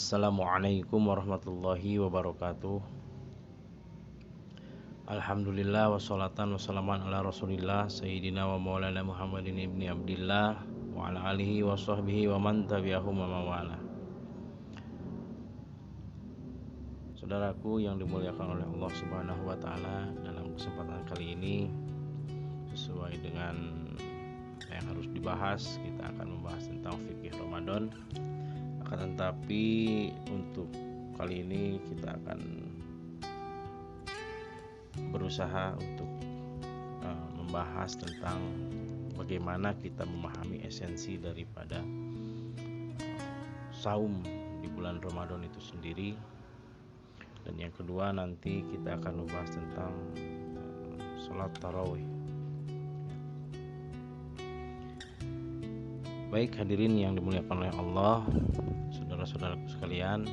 Assalamualaikum warahmatullahi wabarakatuh. Alhamdulillah wassalatan wassalaman ala rasulillah Sayyidina wa maulana Muhammadin ibni Abdillah wa ala alihi wa sahbihi wa man tabi'ahum wa mawala. Saudaraku yang dimuliakan oleh Allah Subhanahu wa taala, dalam kesempatan kali ini sesuai dengan yang harus dibahas, kita akan membahas tentang fikih Ramadan. Akan tetapi untuk kali ini kita akan berusaha untuk membahas tentang bagaimana kita memahami esensi daripada saum di bulan Ramadan itu sendiri. Dan yang kedua nanti kita akan membahas tentang sholat tarawih. Baik hadirin yang dimuliakan oleh Allah, saudara-saudaraku sekalian,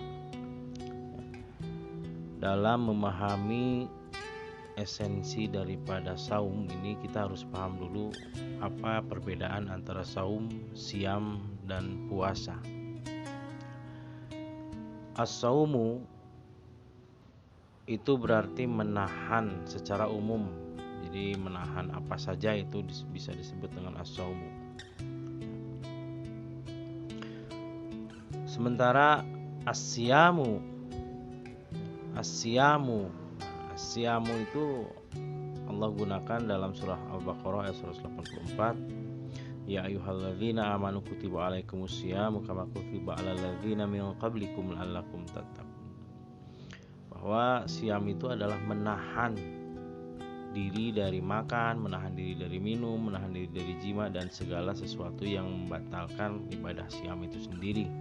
dalam memahami esensi daripada saum ini kita harus paham dulu apa perbedaan antara saum, siam, dan puasa. As-saumu itu berarti menahan secara umum, jadi menahan apa saja itu bisa disebut dengan as-saumu. Sementara as-siyamu itu Allah gunakan dalam surah Al-Baqarah ayat 184. Ya ayyuhalladzina amanu kutiba alaikumusyamu kama kutiba alal ladzina min qablikum la'allakum tattaqun. Bahwa siam itu adalah menahan diri dari makan, menahan diri dari minum, menahan diri dari jima dan segala sesuatu yang membatalkan ibadah siam itu sendiri.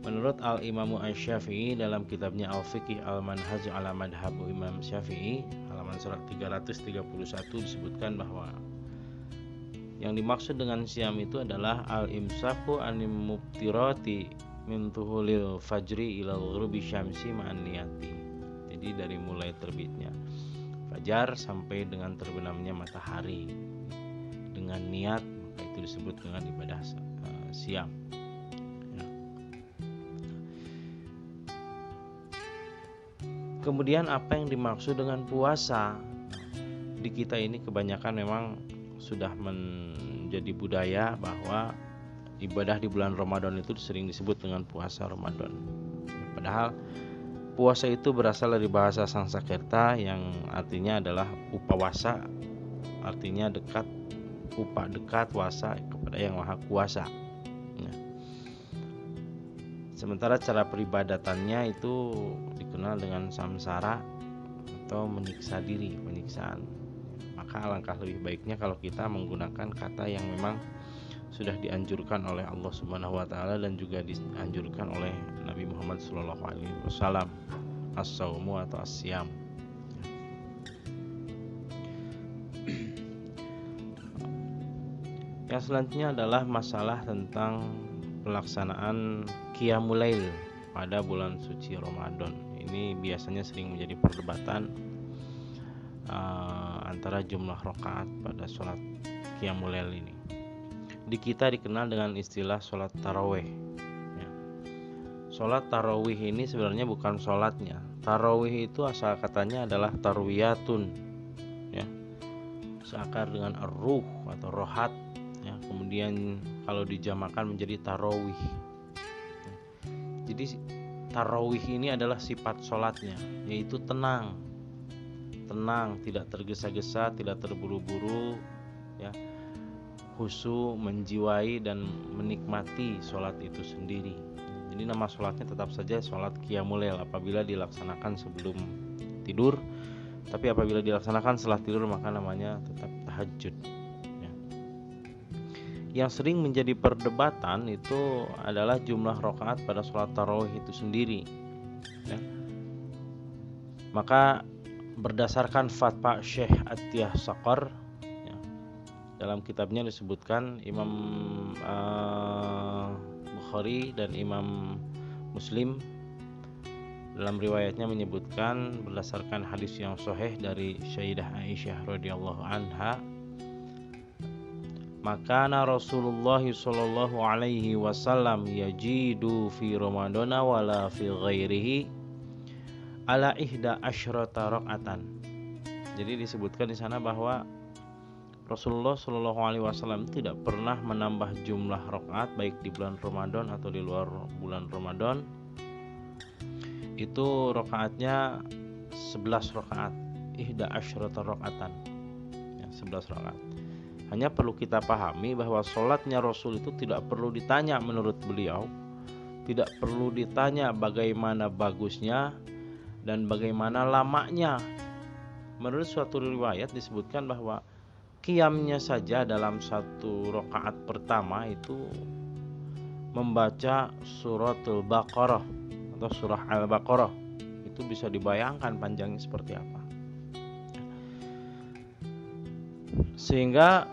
Menurut Al-Imamu Asy-Syafi'i dalam kitabnya Al-Fiqh Al-Manhaj ala Madhabu Imam Syafi'i halaman surat 331 disebutkan bahwa yang dimaksud dengan siam itu adalah al-imsaku anil mubtirati min tuhulil fajri ila ghurubi syamsi ma'an niyati. Jadi dari mulai terbitnya fajar sampai dengan terbenamnya matahari dengan niat, maka itu disebut dengan ibadah siam. Kemudian apa yang dimaksud dengan puasa? Di kita ini kebanyakan memang sudah menjadi budaya bahwa ibadah di bulan Ramadan itu sering disebut dengan puasa Ramadan. Padahal puasa itu berasal dari bahasa Sanskerta yang artinya adalah upawasa, artinya dekat, upa dekat, wasa kepada yang maha kuasa. Sementara cara peribadatannya itu dikenal dengan samsara atau menyiksa diri, penyiksaan. Maka alangkah lebih baiknya kalau kita menggunakan kata yang memang sudah dianjurkan oleh Allah Subhanahu wa taala dan juga dianjurkan oleh Nabi Muhammad sallallahu alaihi wasallam, as-saumu atau as-siyam. Yang selanjutnya adalah masalah tentang pelaksanaan Qiyamul Lail pada bulan suci Ramadan. Ini biasanya sering menjadi perdebatan antara jumlah rakaat pada sholat Qiyamul Lail ini. Di kita dikenal dengan istilah sholat tarawih. Sholat tarawih ini sebenarnya bukan sholatnya. Tarawih itu asal katanya adalah tarwiyatun, seakar dengan ar-ruh atau rohat. Kemudian kalau dijamakan menjadi tarawih. Jadi tarawih ini adalah sifat sholatnya, yaitu tenang, tidak tergesa-gesa, tidak terburu-buru, khusyuk, menjiwai dan menikmati sholat itu sendiri. Jadi nama sholatnya tetap saja sholat Qiyamul Lail apabila dilaksanakan sebelum tidur, tapi apabila dilaksanakan setelah tidur maka namanya tetap tahajud. Yang sering menjadi perdebatan itu adalah jumlah rakaat pada sholat tarawih itu sendiri. Maka berdasarkan fatwa Syekh Atiyah Saqar, dalam kitabnya disebutkan Imam Bukhari dan Imam Muslim dalam riwayatnya menyebutkan berdasarkan hadis yang sahih dari Sayyidah Aisyah radhiyallahu anha, Makana Rasulullah sallallahu alaihi wasallam yajidu fi Ramadana wala fi ghairihi ala ihda asyrata rakaatan. Jadi disebutkan di sana bahwa Rasulullah sallallahu alaihi wasallam tidak pernah menambah jumlah rakaat baik di bulan Ramadan atau di luar bulan Ramadan. Itu rakaatnya 11 rakaat, ihda asyrata rakaatan. Ya, 11 rakaat. Hanya perlu kita pahami bahwa sholatnya Rasul itu tidak perlu ditanya menurut beliau, tidak perlu ditanya bagaimana bagusnya dan bagaimana lamanya. Menurut suatu riwayat disebutkan bahwa qiyamnya saja dalam satu rakaat pertama itu membaca suratul Baqarah atau surah Al-Baqarah. Itu bisa dibayangkan panjangnya seperti apa. Sehingga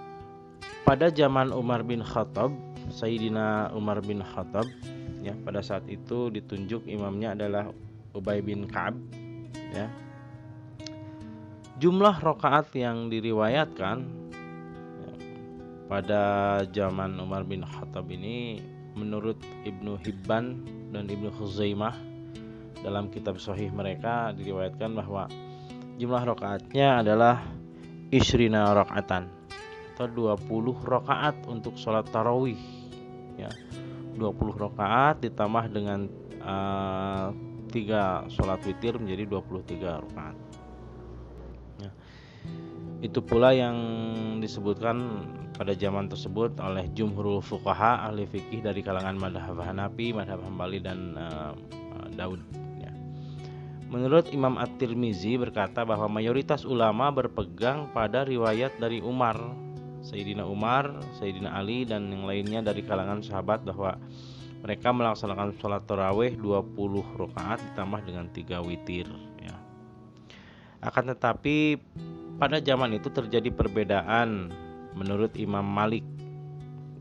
pada zaman Umar bin Khattab, Sayyidina Umar bin Khattab, ya, pada saat itu ditunjuk imamnya adalah Ubay bin Ka'ab, ya. Jumlah rakaat yang diriwayatkan, ya, pada zaman Umar bin Khattab ini menurut Ibnu Hibban dan Ibnu Khuzaimah dalam kitab sahih mereka diriwayatkan bahwa jumlah rakaatnya adalah isrina rakaatan atau 20 rakaat untuk sholat tarawih, ya. 20 rakaat ditambah dengan 3 sholat witir menjadi 23 rakaat, ya. Itu pula yang disebutkan pada zaman tersebut oleh jumhurul fuqaha ahli fikih dari kalangan madhab Hanafi, madhab Hambali dan Daud. Menurut Imam At-Tirmizi berkata bahwa mayoritas ulama berpegang pada riwayat dari Umar, Sayyidina Umar, Sayyidina Ali dan yang lainnya dari kalangan sahabat bahwa mereka melaksanakan sholat tarawih 20 rakaat ditambah dengan 3 witir, ya. Akan tetapi pada zaman itu terjadi perbedaan menurut Imam Malik,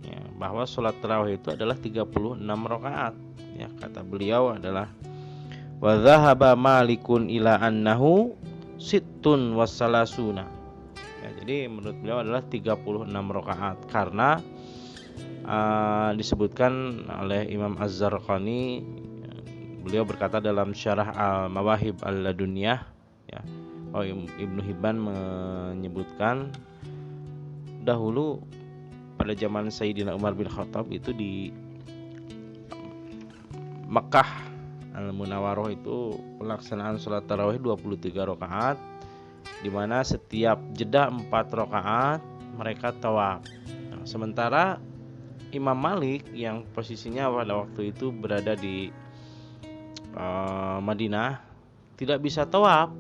ya, bahwa sholat tarawih itu adalah 36 rakaat, ya. Kata beliau adalah wa dhahaba malikun ila annahu sittun wassalasuna, ya, jadi menurut beliau adalah 36 rakaat karena disebutkan oleh Imam Az-Zarqani, beliau berkata dalam syarah Al-Mawahib Al-Ladunyah, ya, Ibnu Hibban menyebutkan dahulu pada zaman Sayyidina Umar bin Khattab itu di Mekah Al-Munawwaroh itu pelaksanaan sholat tarawih 23 rakaat, di mana setiap jeda 4 rakaat mereka tawaf. Nah, sementara Imam Malik yang posisinya pada waktu itu berada di Madinah tidak bisa tawaf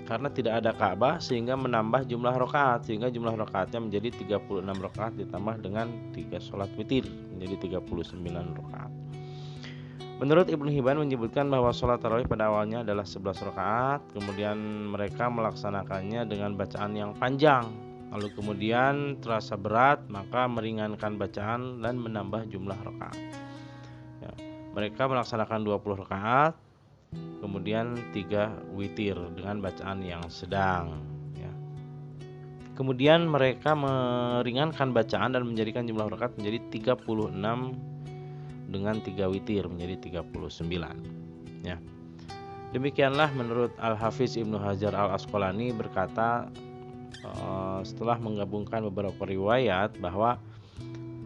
karena tidak ada Ka'bah, sehingga menambah jumlah rakaat, sehingga jumlah rakaatnya menjadi 36 rakaat ditambah dengan 3 sholat witir menjadi 39 rakaat. Menurut Ibnu Hibban menyebutkan bahwa sholat tarawih pada awalnya adalah 11 rakaat, kemudian mereka melaksanakannya dengan bacaan yang panjang, lalu kemudian terasa berat maka meringankan bacaan dan menambah jumlah rakaat, ya. Mereka melaksanakan 20 rakaat, kemudian 3 witir dengan bacaan yang sedang, ya. Kemudian mereka meringankan bacaan dan menjadikan jumlah rakaat menjadi 36 dengan 3 witir menjadi 39, ya. Demikianlah menurut Al-Hafiz Ibnu Hajar Al-Asqalani berkata setelah menggabungkan beberapa riwayat bahwa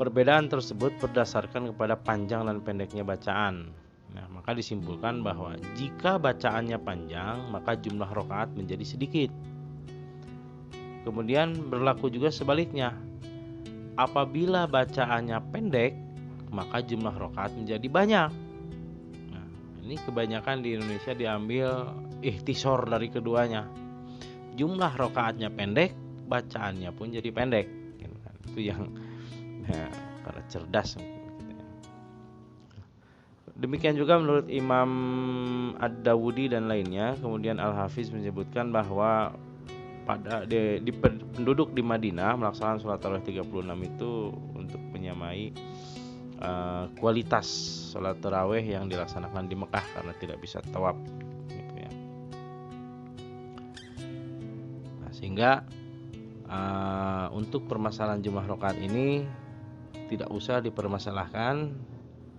perbedaan tersebut berdasarkan kepada panjang dan pendeknya bacaan. Nah, maka disimpulkan bahwa jika bacaannya panjang maka jumlah rakaat menjadi sedikit. Kemudian berlaku juga sebaliknya. Apabila bacaannya pendek maka jumlah rakaat menjadi banyak. Nah, ini kebanyakan di Indonesia diambil ikhtisor dari keduanya. Jumlah rakaatnya pendek, bacaannya pun jadi pendek. Itu yang para cerdas. Demikian juga menurut Imam Ad-Dawudi dan lainnya. Kemudian Al-Hafiz menyebutkan bahwa pada di penduduk di Madinah melaksanakan sholat tarawih 36 itu untuk menyamai kualitas sholat tarawih yang dilaksanakan di Mekah karena tidak bisa tawaf, gitu, ya. Nah, sehingga Untuk permasalahan jumlah rakaat ini tidak usah dipermasalahkan.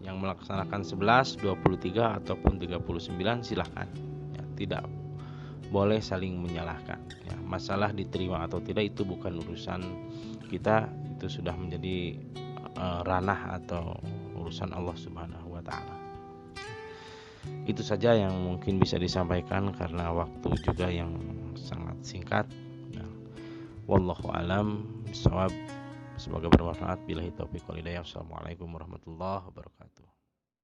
Yang melaksanakan 11, 23 ataupun 39 silahkan ya, tidak boleh saling menyalahkan ya. Masalah diterima atau tidak itu bukan urusan kita, itu sudah menjadi ranah atau urusan Allah Subhanahu wa taala. Itu saja yang mungkin bisa disampaikan karena waktu juga yang sangat singkat ya. Wallahu alam bishawab. Semoga bermanfaat. Billahi taufiq wal hidayah. Assalamualaikum warahmatullahi wabarakatuh.